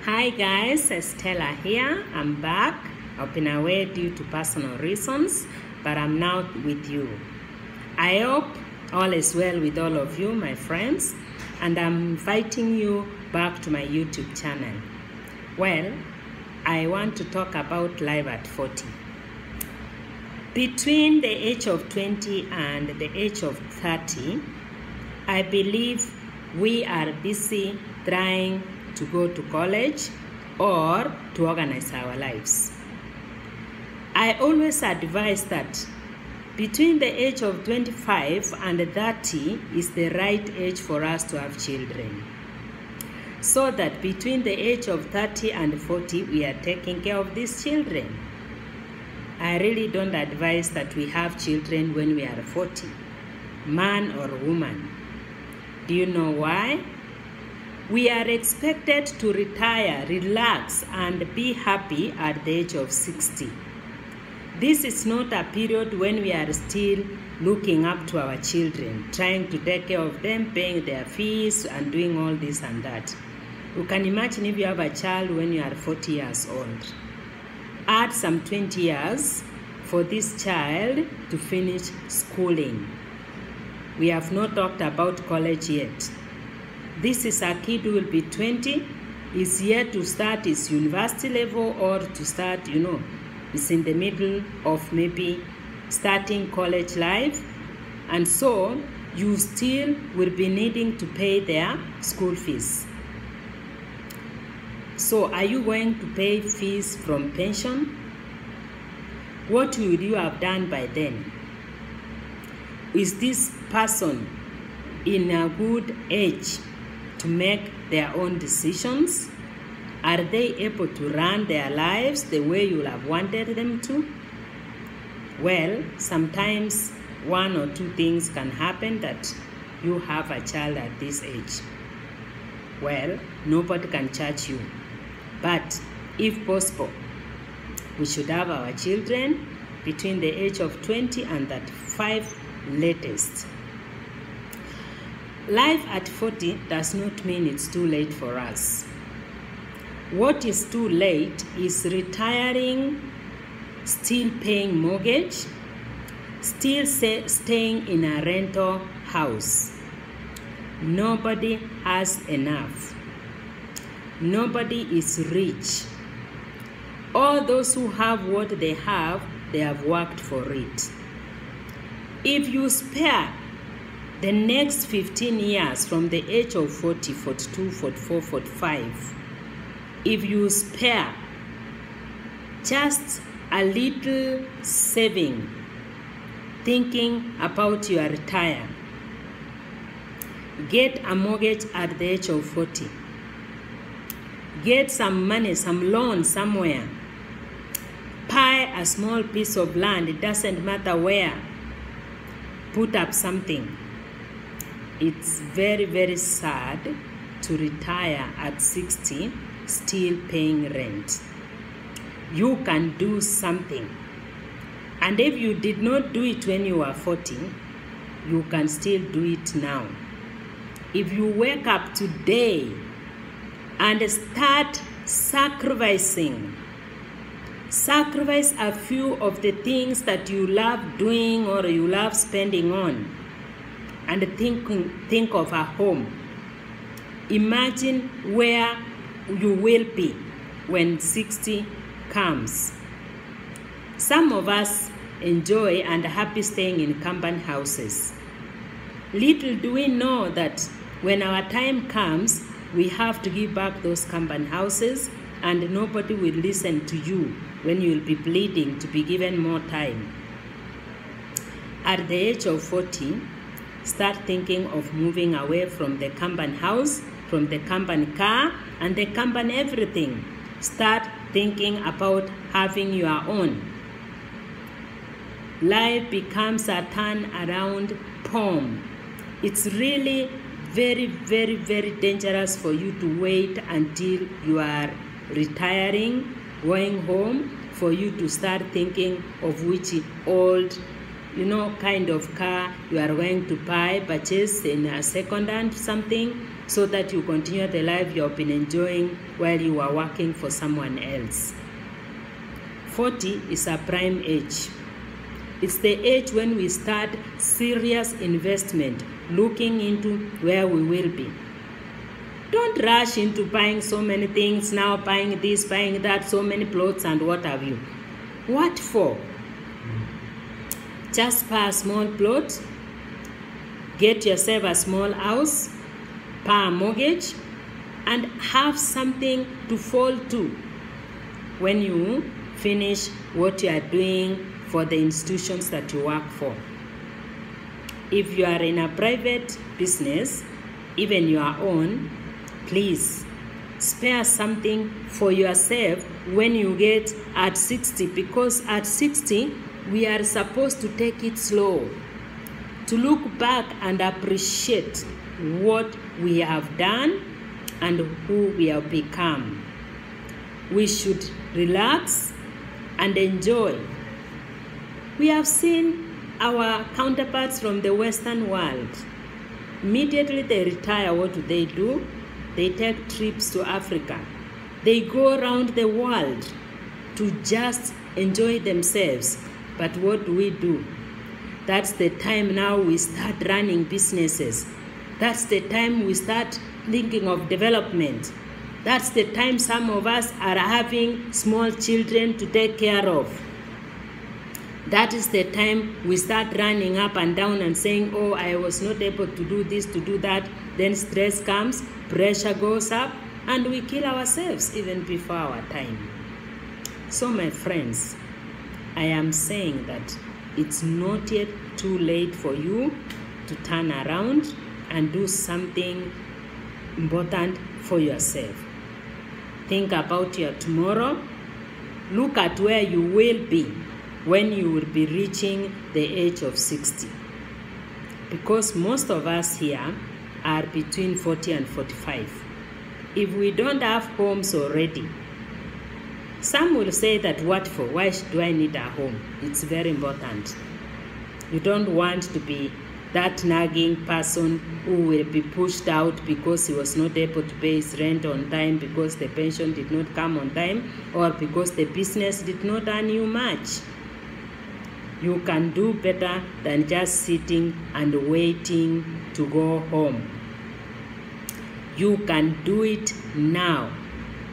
Hi guys, Estella here. I'm back. I've been away due to personal reasons, but I'm now with you. I hope all is well with all of you, my friends, and I'm inviting you back to my YouTube channel. Well, I want to talk about life at 40. Between the age of 20 and the age of 30, I believe we are busy trying to go to college or to organize our lives. I always advise that between the age of 25 and 30 is the right age for us to have children. So that between the age of 30 and 40, we are taking care of these children. I really don't advise that we have children when we are 40, man or woman. Do you know why? We are expected to retire, relax, and be happy at the age of 60. This is not a period when we are still looking up to our children, trying to take care of them, paying their fees, and doing all this and that. You can imagine if you have a child when you are 40 years old. Add some 20 years for this child to finish schooling. We have not talked about college yet. This is a kid who will be 20, is yet to start his university level or to start, is in the middle of maybe starting college life. And so you still will be needing to pay their school fees. So are you going to pay fees from pension? What would you have done by then? Is this person in a good age to make their own decisions? Are they able to run their lives the way you have wanted them to? Well, sometimes one or two things can happen that you have a child at this age. Well, nobody can charge you. But if possible, we should have our children between the age of 20 and 35 latest. Life at 40 does not mean it's too late for us. What is too late is retiring, still paying mortgage, still staying in a rental house. Nobody has enough. Nobody is rich. All those who have what they have worked for it. If you spare the next 15 years from the age of 40, 42, 44, 45, if you spare just a little saving, thinking about your retire, get a mortgage at the age of 40, get some money, some loan somewhere, buy a small piece of land, it doesn't matter where, put up something. It's very, very sad to retire at 60 still paying rent. You can do something. And if you did not do it when you were 40, you can still do it now. If you wake up today and start sacrificing, sacrifice a few of the things that you love doing or you love spending on, and think of a home. Imagine where you will be when 60 comes. Some of us enjoy and are happy staying in compound houses. Little do we know that when our time comes, we have to give back those compound houses, and nobody will listen to you when you will be pleading to be given more time. At the age of 40, start thinking of moving away from the compound house, from the compound car, and the compound everything. Start thinking about having your own. Life becomes a turn-around poem. It's really very, very, very dangerous for you to wait until you are retiring, going home, for you to start thinking of which old kind of car you are going to purchase in a second-hand something, so that you continue the life you have been enjoying while you are working for someone else. 40 is a prime age. It's the age when we start serious investment, looking into where we will be. Don't rush into buying so many things now, buying this, buying that, so many plots and what have you. What for? Just buy a small plot, get yourself a small house, pay a mortgage, and have something to fall to when you finish what you are doing for the institutions that you work for. If you are in a private business, even your own, please spare something for yourself when you get at 60, because at 60, we are supposed to take it slow, to look back and appreciate what we have done and who we have become. We should relax and enjoy. We have seen our counterparts from the Western world. Immediately they retire, what do? They take trips to Africa. They go around the world to just enjoy themselves. But what do? That's the time now we start running businesses. That's the time we start thinking of development. That's the time some of us are having small children to take care of. That is the time we start running up and down and saying, oh, I was not able to do this, to do that. Then stress comes, pressure goes up, and we kill ourselves even before our time. So my friends, I am saying that it's not yet too late for you to turn around and do something important for yourself. Think about your tomorrow. Look at where you will be when you will be reaching the age of 60. Because most of us here are between 40 and 45. If we don't have homes already, some will say that what for? Why do I need a home? It's very important. You don't want to be that nagging person who will be pushed out because he was not able to pay his rent on time, because the pension did not come on time, or because the business did not earn you much. You can do better than just sitting and waiting to go home. You can do it now,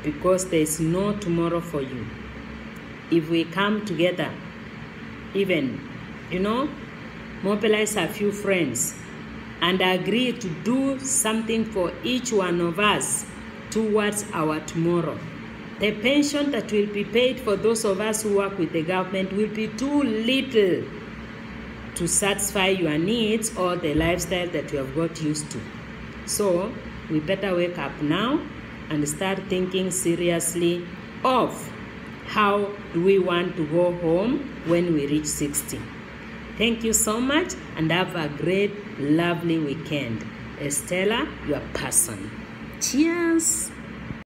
because there is no tomorrow for you. If we come together, even, mobilize a few friends and agree to do something for each one of us towards our tomorrow, the pension that will be paid for those of us who work with the government will be too little to satisfy your needs or the lifestyle that you have got used to. So we better wake up now and start thinking seriously of how do we want to go home when we reach 60. Thank you so much and have a great, lovely weekend. Estella, your person. Cheers.